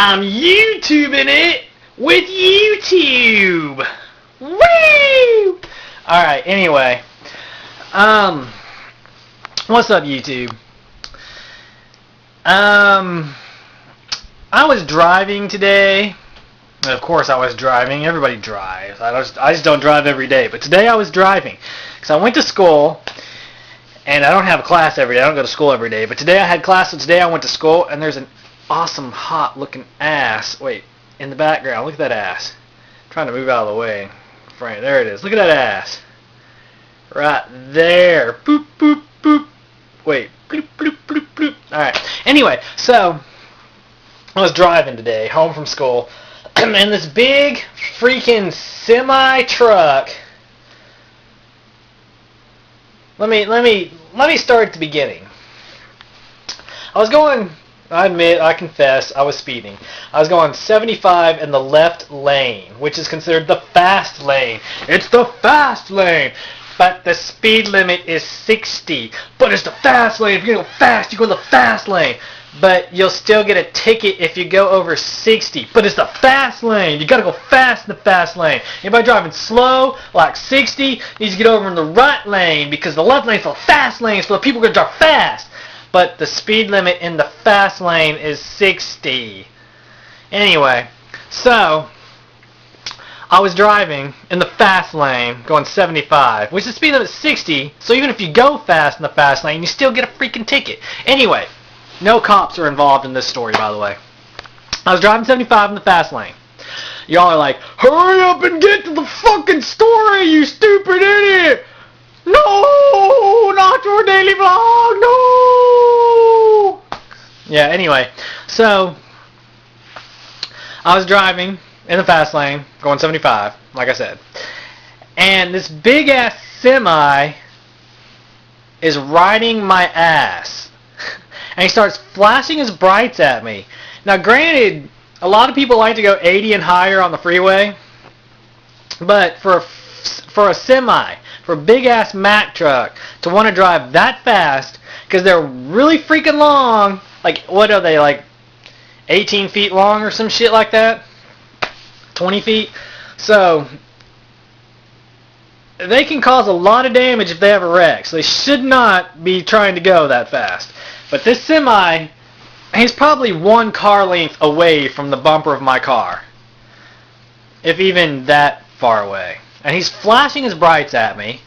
I'm YouTubing it with YouTube. Woo! Alright, anyway. What's up, YouTube? I was driving today. Of course I was driving. Everybody drives. I just don't drive every day. But today I was driving. Because I went to school. And I don't have class every day. I don't go to school every day. But today I had class. So today I went to school. And there's an awesome, hot looking ass. Wait. In the background. Look at that ass. I'm trying to move out of the way. Right. There it is. Look at that ass. Right there. Boop, boop, boop. Wait. Bloop, bloop, bloop, bloop. Alright. Anyway. So. I was driving today. Home from school. And this big freaking semi truck. Let me start at the beginning. I confess, I was speeding. I was going 75 in the left lane, which is considered the fast lane. It's the fast lane. But the speed limit is 60. But it's the fast lane. If you're going to go fast, you go in the fast lane. But you'll still get a ticket if you go over 60. But it's the fast lane. You gotta go fast in the fast lane. Anybody driving slow, like 60, needs to get over in the right lane because the left lane's for the fast lanes for the people who are gonna drive fast. But the speed limit in the fast lane is 60. Anyway, so I was driving in the fast lane, going 75, which the speed limit is 60. So even if you go fast in the fast lane, you still get a freaking ticket. Anyway. No cops are involved in this story, by the way. I was driving 75 in the fast lane. Y'all are like, hurry up and get to the fucking story, you stupid idiot! No! Not your daily vlog! No! Yeah, anyway. So, I was driving in the fast lane, going 75, like I said. And this big-ass semi is riding my ass. And he starts flashing his brights at me. Now, granted, a lot of people like to go 80 and higher on the freeway. But for a semi, for a big-ass Mack truck, to want to drive that fast, because they're really freaking long, like, what are they, like 18 feet long or some shit like that? 20 feet? So, they can cause a lot of damage if they have a wreck. So they should not be trying to go that fast. But this semi, he's probably one car length away from the bumper of my car. If even that far away. And he's flashing his brights at me,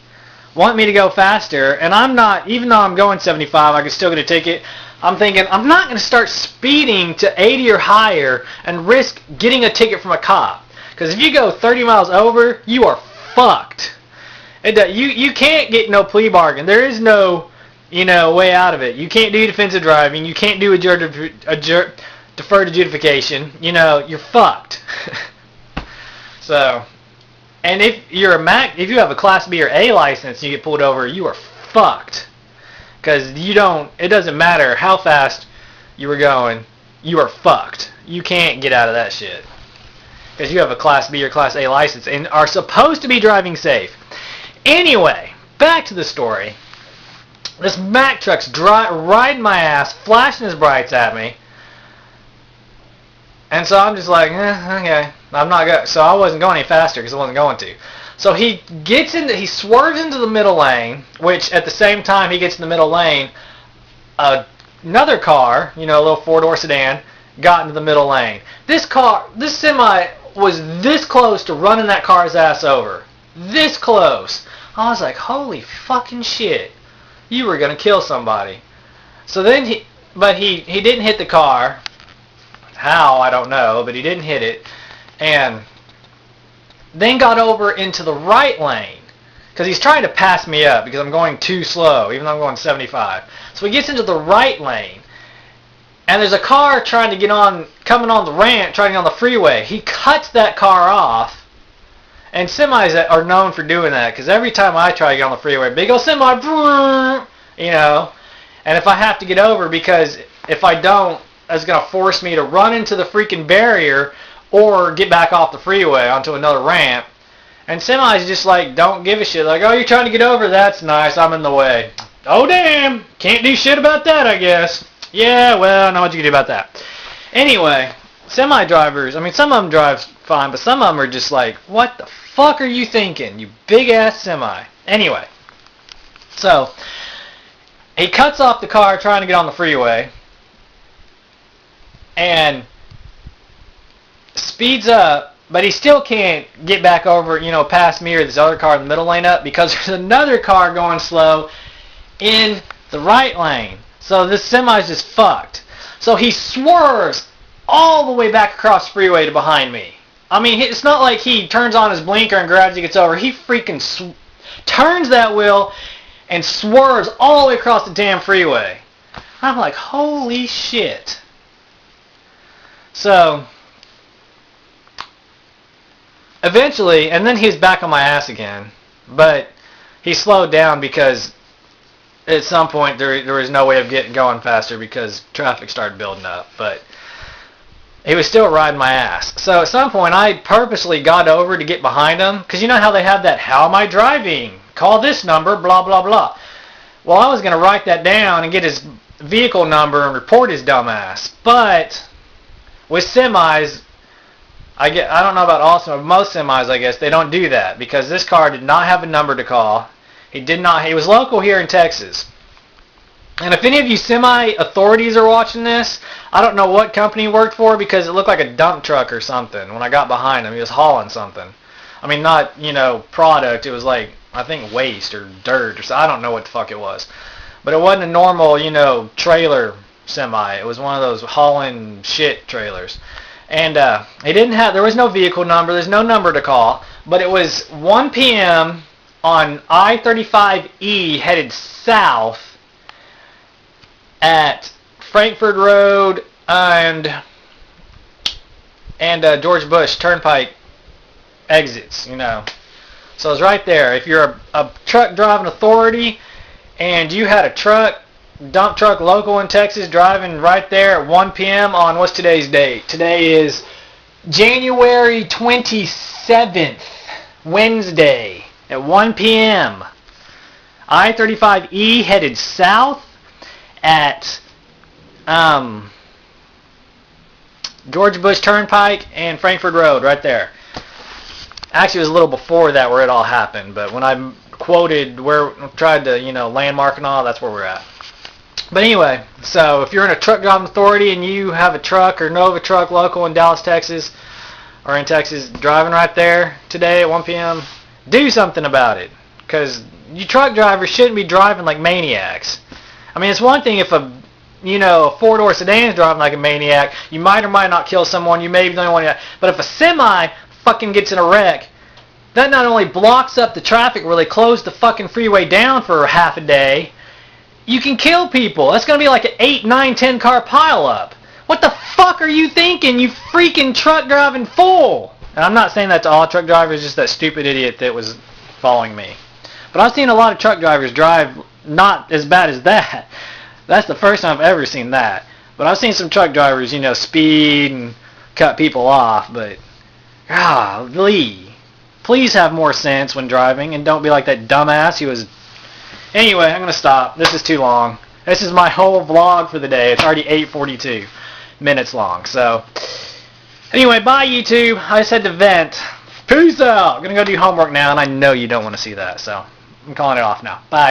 wanting me to go faster, and I'm not, even though I'm going 75, I can still get a ticket. I'm thinking, I'm not going to start speeding to 80 or higher and risk getting a ticket from a cop. Because if you go 30 miles over, you are fucked. You can't get no plea bargain. There is no... way out of it. You can't do defensive driving. You can't do deferred adjudication. You're fucked. So, and if you're if you have a Class B or A license and you get pulled over, you are fucked. Because it doesn't matter how fast you were going, you are fucked. You can't get out of that shit. Because you have a Class B or Class A license and are supposed to be driving safe. Anyway, back to the story. This Mack truck's riding my ass, flashing his brights at me. And so I'm just like, okay. I'm not going. So I wasn't going any faster because I wasn't going to. So he swerves into the middle lane, which at the same time he gets in the middle lane, another car, a little four-door sedan, got into the middle lane. This semi was this close to running that car's ass over. This close. I was like, holy fucking shit. You were going to kill somebody. So then he didn't hit the car. How, I don't know, but he didn't hit it. And then got over into the right lane. Because he's trying to pass me up because I'm going too slow, even though I'm going 75. So he gets into the right lane. And there's a car coming on the ramp, trying to get on the freeway. He cuts that car off. And semis are known for doing that, because every time I try to get on the freeway, big old semi, and if I have to get over, because if I don't, it's going to force me to run into the freaking barrier, or get back off the freeway onto another ramp. And semis just like, don't give a shit, like, oh, you're trying to get over, that's nice, I'm in the way. Oh, damn, can't do shit about that, I guess. Yeah, well, I know what you can do about that. Anyway, semi drivers, I mean, some of them drive fine, but some of them are just like, what the fuck are you thinking, you big ass semi? Anyway, so he cuts off the car trying to get on the freeway and speeds up, but he still can't get back over, past me or this other car in the middle lane up because there's another car going slow in the right lane. So this semi's just fucked. So he swerves all the way back across the freeway to behind me. I mean, it's not like he turns on his blinker and gradually gets over. He freaking turns that wheel and swerves all the way across the damn freeway. I'm like, holy shit. So eventually, and then he's back on my ass again, but he slowed down because at some point there was no way of getting going faster because traffic started building up, but he was still riding my ass. So at some point I purposely got over to get behind him, because you know how they have that, how am I driving? Call this number, blah, blah, blah. Well, I was going to write that down and get his vehicle number and report his dumb ass. But with semis, I don't know about all semis, but most semis, I guess, they don't do that, because this car did not have a number to call. He was local here in Texas. And if any of you semi-authorities are watching this, I don't know what company he worked for, because it looked like a dump truck or something. When I got behind him, he was hauling something. I mean, not, product. It was like, I think waste or dirt or something. I don't know what the fuck it was. But it wasn't a normal, trailer semi. It was one of those hauling shit trailers. And there was no vehicle number. There's no number to call. But it was 1 p.m. on I-35E headed south at Frankfurt Road and George Bush Turnpike exits, So it's right there. If you're a truck driving authority and you had a dump truck local in Texas driving right there at 1 p.m. on, what's today's date? Today is January 27th, Wednesday at 1 p.m. I-35E headed south at George Bush Turnpike and Frankfurt Road right there. Actually, it was a little before that where it all happened, but when I quoted tried to, landmark and all, that's where we're at. But anyway, so if you're in a truck driving authority and you have a truck or know of a truck local in Dallas, Texas, or in Texas, driving right there today at 1 p.m., do something about it, because you truck drivers shouldn't be driving like maniacs. I mean, it's one thing if a four-door sedan is driving like a maniac, you might or might not kill someone, you may be the only one, but if a semi fucking gets in a wreck, that not only blocks up the traffic where they close the fucking freeway down for half a day, you can kill people. That's going to be like an 8, 9, 10 car pileup. What the fuck are you thinking, you freaking truck driving fool? And I'm not saying that to all truck drivers, just that stupid idiot that was following me. But I've seen a lot of truck drivers drive not as bad as that. That's the first time I've ever seen that. But I've seen some truck drivers, speed and cut people off, but golly, please have more sense when driving and don't be like that dumbass who was... Anyway, I'm going to stop. This is too long. This is my whole vlog for the day. It's already 8:42 minutes long. So, anyway, bye YouTube. I just had to vent. Peace out. I'm going to go do homework now, and I know you don't want to see that, so I'm calling it off now. Bye.